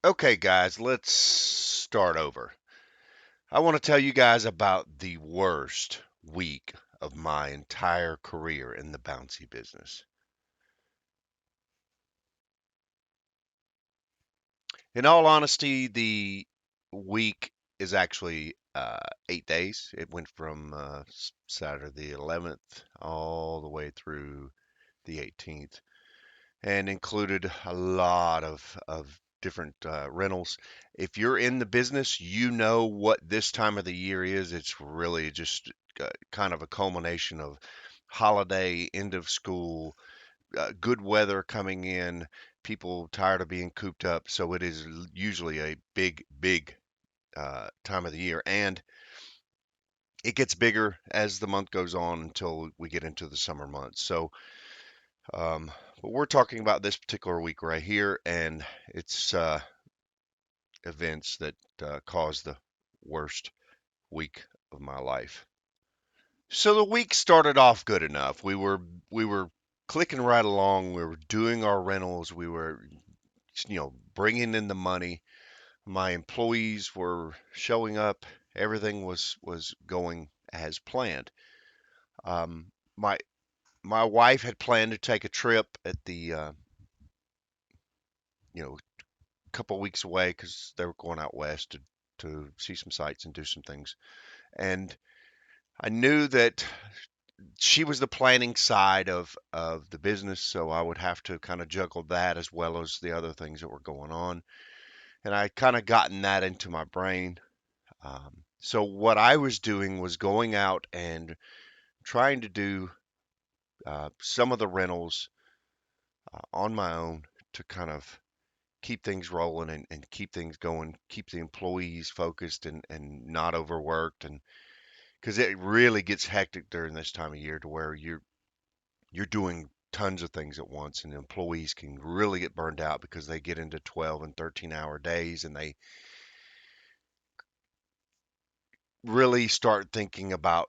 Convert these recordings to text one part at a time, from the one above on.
Okay, guys, let's start over. I want to tell you guys about the worst week of my entire career in the bouncy business. In all honesty, the week is actually 8 days. It went from Saturday the 11th all the way through the 18th and included a lot of different rentals. If you're in the business, you know what this time of the year is. It's really just kind of a culmination of holiday, end of school, good weather coming in, people tired of being cooped up. So it is usually a big time of the year. And it gets bigger as the month goes on until we get into the summer months. So, um, but we're talking about this particular week right here, and it's events that caused the worst week of my life. So the week started off good enough. We were clicking right along. We were doing our rentals. We were, bringing in the money. My employees were showing up. Everything was going as planned. Um, my my wife had planned to take a trip at the couple weeks away because they were going out west to see some sights and do some things. And I knew that she was the planning side of the business, so I would have to kind of juggle that as well as the other things that were going on. And I kind of gotten that into my brain. So what I was doing was going out and trying to do some of the rentals on my own to kind of keep things rolling and keep things going, keep the employees focused and not overworked. And because it really gets hectic during this time of year to where you're doing tons of things at once, and employees can really get burned out because they get into 12 and 13-hour days, and they really start thinking about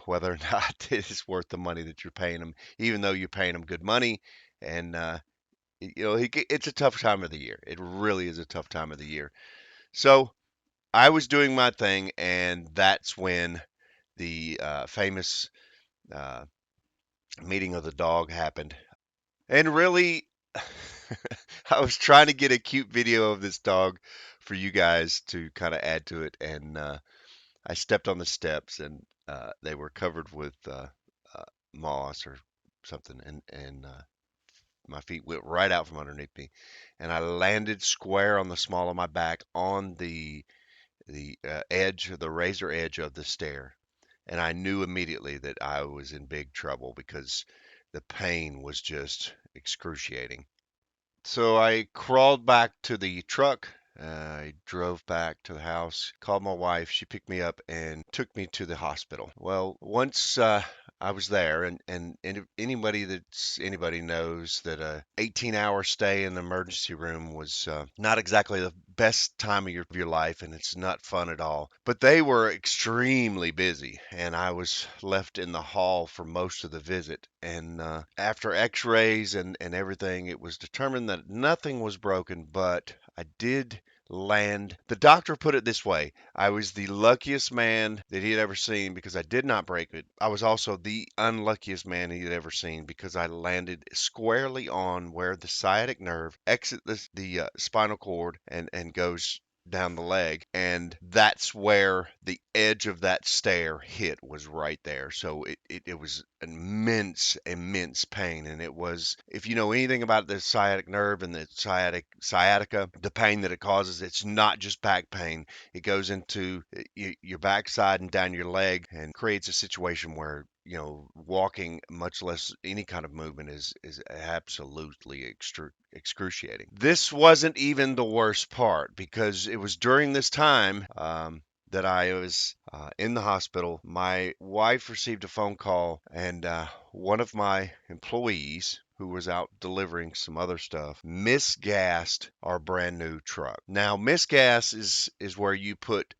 whether or not it is worth the money that you're paying them, even though you're paying them good money. And it's a tough time of the year. It really is a tough time of the year. So I was doing my thing, and that's when the famous uh, meeting of the dog happened. And really, I was trying to get a cute video of this dog for you guys to kind of add to it, and I stepped on the steps, and they were covered with uh, moss or something, and my feet went right out from underneath me, and I landed square on the small of my back on the edge, the razor edge of the stair, and I knew immediately that I was in big trouble because the pain was just excruciating. So I crawled back to the truck. I drove back to the house, called my wife. She picked me up and took me to the hospital. Well, once I was there, and if anybody knows that a 18-hour stay in the emergency room was not exactly the best time of your life, and it's not fun at all. But they were extremely busy, and I was left in the hall for most of the visit. And after X-rays and everything, it was determined that nothing was broken, but I did land. The doctor put it this way: I was the luckiest man that he had ever seen because I did not break it. I was also the unluckiest man he had ever seen because I landed squarely on where the sciatic nerve exits the spinal cord and goes down the leg, and that's where the edge of that stair hit, was right there. So it was immense pain. And it was, if you know anything about the sciatic nerve and the sciatica, the pain that it causes, it's not just back pain. It goes into your backside and down your leg and creates a situation where walking, much less any kind of movement, is absolutely excruciating. This wasn't even the worst part because it was during this time that I was in the hospital. My wife received a phone call, and one of my employees, who was out delivering some other stuff, misgassed our brand new truck. Now, misgas is where you put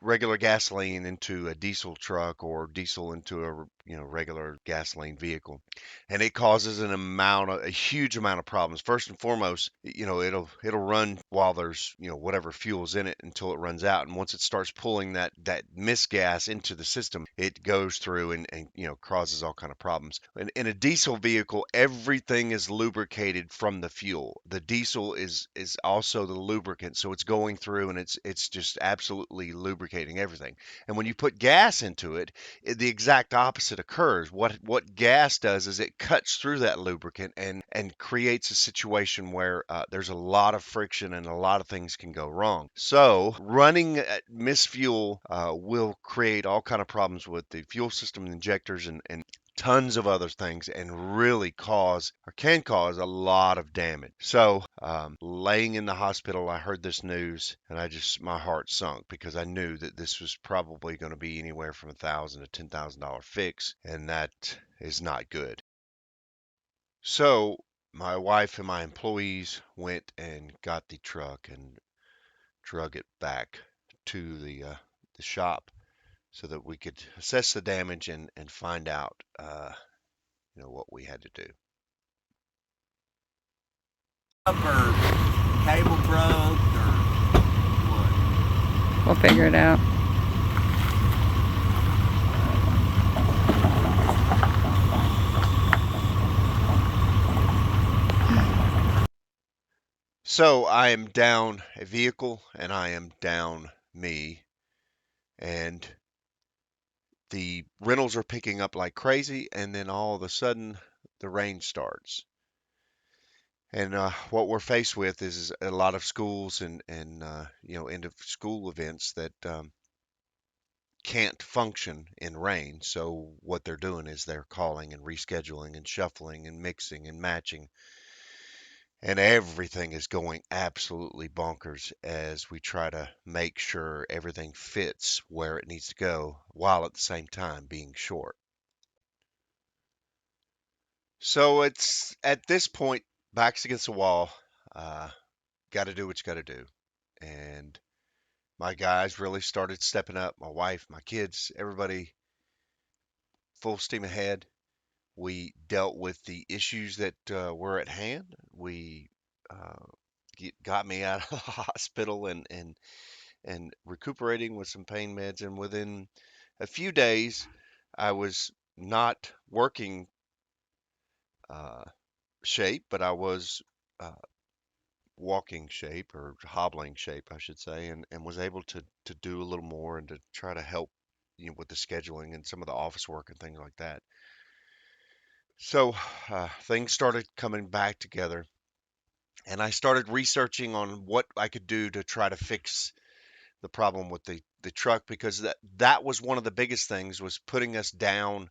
regular gasoline into a diesel truck or diesel into a regular gasoline vehicle, and it causes a huge amount of problems. First and foremost, it'll run while there's whatever fuel's in it until it runs out, and once it starts pulling that misgas into the system, it goes through and causes all kind of problems. In a diesel vehicle, everything is lubricated from the fuel. The diesel is also the lubricant, so it's going through and it's just absolutely lubricating everything. And when you put gas into it, the exact opposite occurs. What gas does is it cuts through that lubricant and creates a situation where there's a lot of friction and a lot of things can go wrong. So running misfuel will create all kind of problems with the fuel system, injectors, and tons of other things, and really cause or can cause a lot of damage. So laying in the hospital, I heard this news and my heart sunk, because I knew that this was probably going to be anywhere from $1,000 to $10,000 fix, and that is not good. So my wife and my employees went and got the truck and drug it back to the shop so that we could assess the damage and find out what we had to do. Or cable broke or what? We'll figure it out. So I am down a vehicle and I am down me, and the rentals are picking up like crazy, and then all of a sudden the rain starts. And what we're faced with is a lot of schools and end of school events that can't function in rain. So what they're doing is they're calling and rescheduling and shuffling and mixing and matching, and everything is going absolutely bonkers as we try to make sure everything fits where it needs to go while at the same time being short. So it's at this point, backs against the wall. Uh, got to do what you got to do. And my guys really started stepping up. My wife, my kids, everybody full steam ahead. We dealt with the issues that were at hand. We got me out of the hospital and recuperating with some pain meds. And within a few days, I was not working uh, shape, but I was uh, walking shape, or hobbling shape, I should say, and was able to do a little more and to try to help with the scheduling and some of the office work and things like that. So things started coming back together, and I started researching on what I could do to try to fix the problem with the truck, because that was one of the biggest things, was putting us down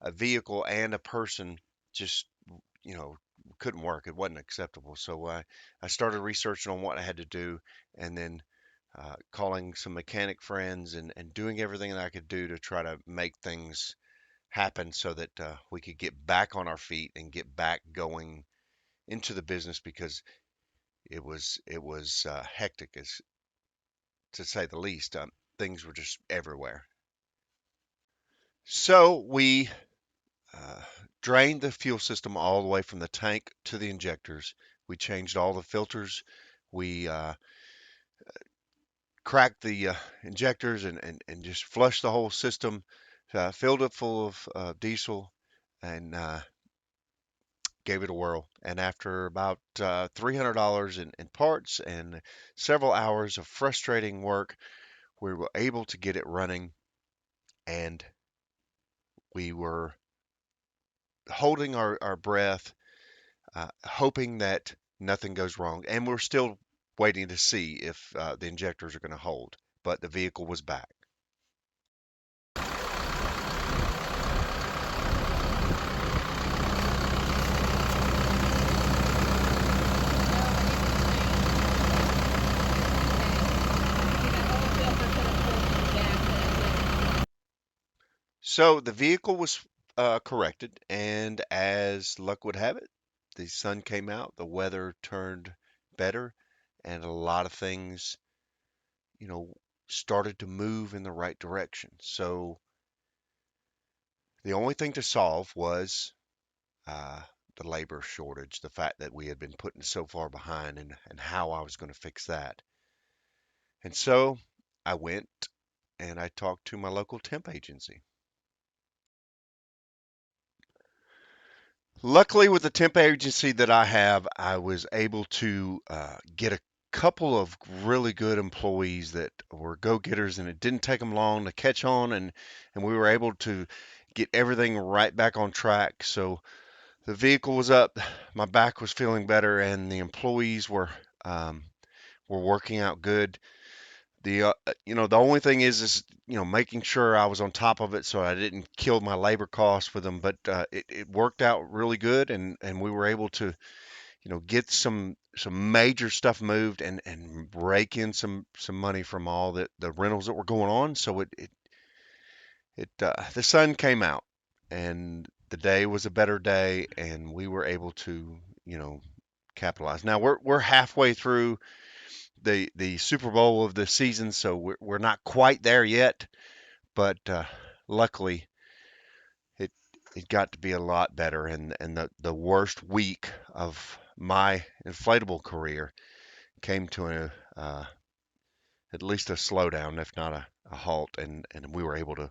a vehicle and a person. Just you know couldn't work. It wasn't acceptable. So I started researching on what I had to do, and then calling some mechanic friends and doing everything that I could do to try to make things happen so that we could get back on our feet and get back going into the business, because it was hectic, as to say the least. Things were just everywhere. So we uh, drained the fuel system all the way from the tank to the injectors. We changed all the filters. We cracked the injectors and just flushed the whole system, filled it full of diesel, and gave it a whirl. And after about $300 in parts and several hours of frustrating work, we were able to get it running, and we were holding our breath, hoping that nothing goes wrong. And we're still waiting to see if the injectors are going to hold. But the vehicle was back. So the vehicle was corrected, and as luck would have it, the sun came out, the weather turned better, and a lot of things, you know, started to move in the right direction. So the only thing to solve was uh, the labor shortage, the fact that we had been putting so far behind, and how I was going to fix that. And so I went and I talked to my local temp agency. Luckily, with the temp agency that I have, I was able to get a couple of really good employees that were go-getters, and it didn't take them long to catch on, and we were able to get everything right back on track. So the vehicle was up, my back was feeling better, and the employees were working out good. The only thing is making sure I was on top of it so I didn't kill my labor costs with them. But it worked out really good, and we were able to get some major stuff moved, and rake in some money from all the rentals that were going on. So the sun came out, and the day was a better day, and we were able to you know capitalize. Now we're halfway through the Super Bowl of the season, so we're not quite there yet, but luckily it it got to be a lot better, and the worst week of my inflatable career came to at least a slowdown, if not a halt, and we were able to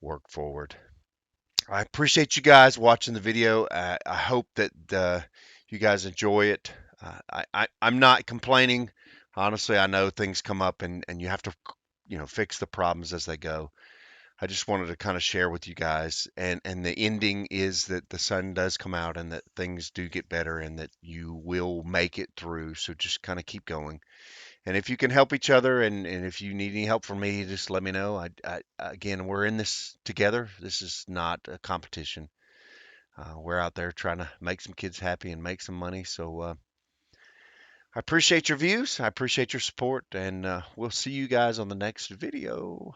work forward. I appreciate you guys watching the video. I hope that you guys enjoy it. I'm not complaining. Honestly, I know things come up, and you have to, fix the problems as they go. I just wanted to kind of share with you guys, and the ending is that the sun does come out, and that things do get better, and that you will make it through. So just kind of keep going. And if you can help each other, and if you need any help from me, just let me know. Again, we're in this together. This is not a competition. We're out there trying to make some kids happy and make some money. So I appreciate your views. I appreciate your support, and we'll see you guys on the next video.